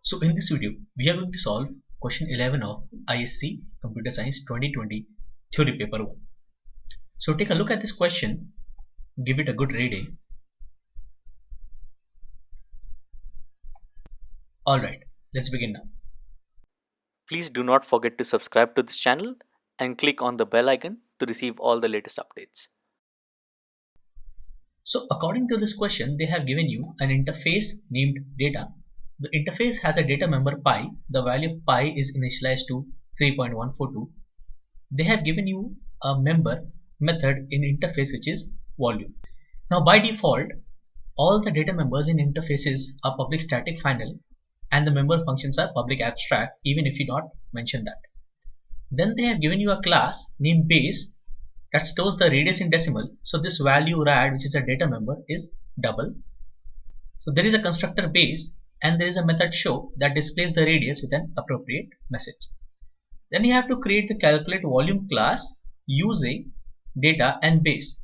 So in this video, we are going to solve question 11 of ISC Computer Science 2020 Theory Paper 1. So take a look at this question, give it a good reading. Alright, let's begin now. Please do not forget to subscribe to this channel and click on the bell icon to receive all the latest updates. So according to this question, they have given you an interface named data. The interface has a data member pi. The value of pi is initialized to 3.142. They have given you a member method in interface which is volume. Now by default, all the data members in interfaces are public static final and the member functions are public abstract even if you not mention that. Then they have given you a class named base that stores the radius in decimal. So this value rad, which is a data member, is double. So there is a constructor base and there is a method show that displays the radius with an appropriate message. Then you have to create the calculate volume class using data and base.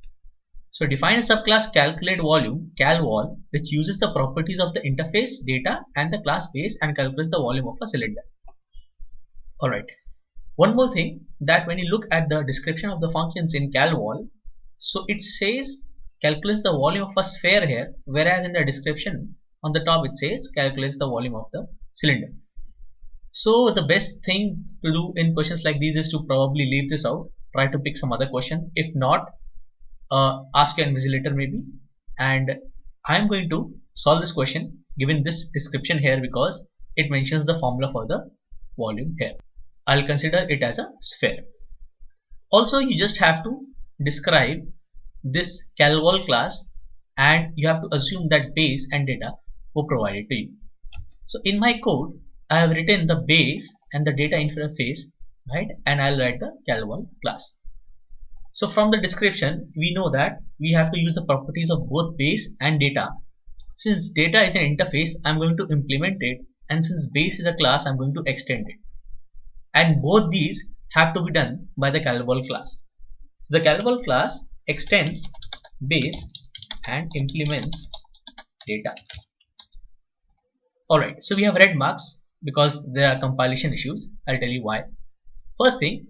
So define a subclass calculate volume calvol which uses the properties of the interface data and the class base and calculates the volume of a cylinder. Alright. One more thing, that when you look at the description of the functions in calvol, so it says calculates the volume of a sphere here, whereas in the description on the top it says calculates the volume of the cylinder. So the best thing to do in questions like these is to probably leave this out, try to pick some other question. If not, ask your invigilator maybe. And I'm going to solve this question given this description here because it mentions the formula for the volume here. I'll consider it as a sphere. Also, you just have to describe this calvol class and you have to assume that base and data were provided to you. So in my code, I have written the base and the data interface, right? And I'll write the calvol class. So from the description, we know that we have to use the properties of both base and data. Since data is an interface, I'm going to implement it, and since base is a class, I'm going to extend it. And both these have to be done by the calvol class. So the calvol class extends base and implements data. Alright, so we have red marks because there are compilation issues. I'll tell you why. First thing,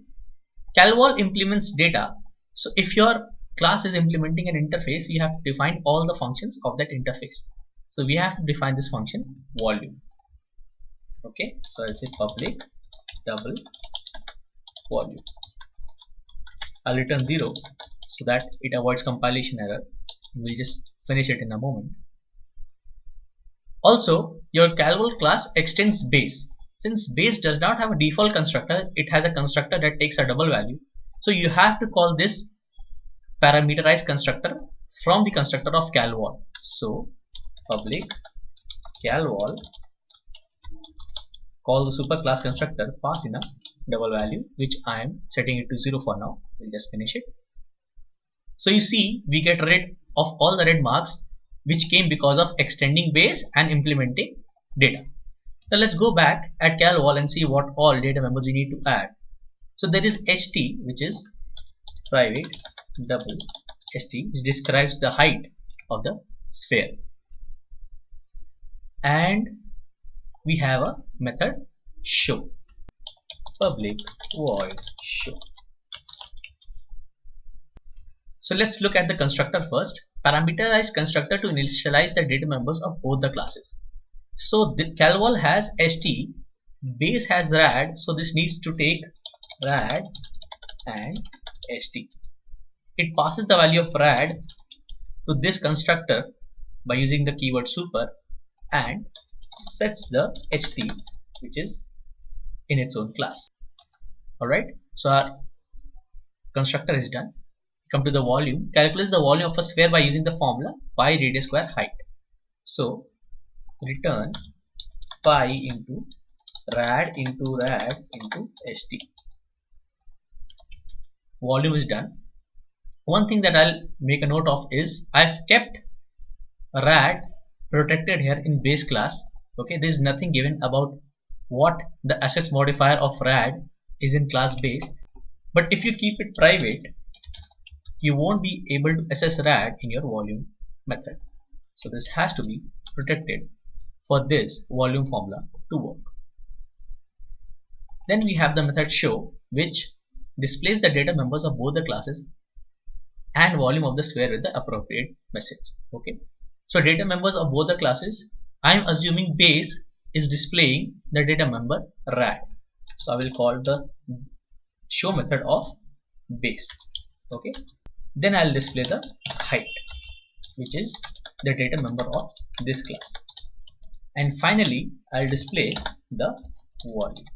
calvol implements data. So if your class is implementing an interface, you have to define all the functions of that interface. So we have to define this function volume. Okay, so I'll say public double volume. I'll return 0 so that it avoids compilation error. We'll just finish it in a moment. Also, your calvol class extends base. Since base does not have a default constructor, it has a constructor that takes a double value. So you have to call this parameterized constructor from the constructor of calvol. So public calvol, call the superclass constructor, pass in a double value, which I am setting it to 0 for now. We'll just finish it. So you see, we get rid of all the red marks which came because of extending base and implementing data. Now let's go back at calvol and see what all data members we need to add. So there is ht, which is private double st, which describes the height of the sphere. And we have a method show, public void show. So let's look at the constructor first. Parameterized constructor to initialize the data members of both the classes. So the calvol has st, base has rad, so this needs to take rad and st. It passes the value of rad to this constructor by using the keyword super and sets the ht, which is in its own class. Alright, so our constructor is done. Come to the volume, calculates the volume of a sphere by using the formula pi radius square height. So return pi into rad into st. Volume is done. One thing that I'll make a note of is I've kept rad protected here in base class. Okay, there is nothing given about what the access modifier of rad is in class base, but if you keep it private, you won't be able to access rad in your volume method. So this has to be protected for this volume formula to work. Then we have the method show, which displays the data members of both the classes and volume of the sphere with the appropriate message. Okay, so data members of both the classes, I am assuming base is displaying the data member rad, so I will call the show method of base. Okay, then I'll display the height, which is the data member of this class, and finally I'll display the volume.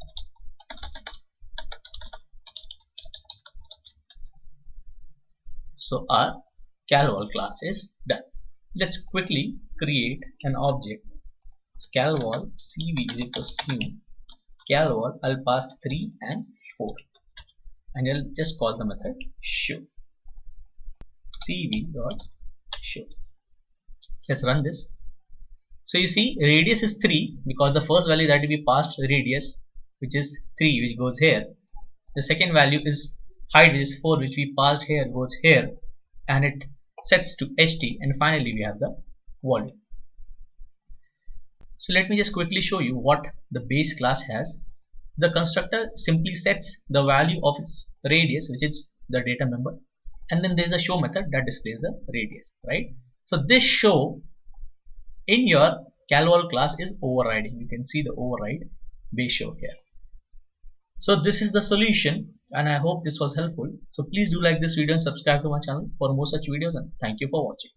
So our calvol class is done. Let's quickly create an object. So calvol cv is equals to new calvol. I'll pass 3 and 4, and I'll just call the method show cv dot show. Let's run this. So you see radius is 3 because the first value that we passed radius, which is 3, which goes here. The second value is height, which is 4, which we passed here, goes here, and it sets to ht, and finally we have the volume. So let me just quickly show you what the base class has. The constructor simply sets the value of its radius, which is the data member, and then there's a show method that displays the radius, right? So this show in your calvol class is overriding. You can see the override base show here. So this is the solution, and I hope this was helpful. So please do like this video and subscribe to my channel for more such videos, and thank you for watching.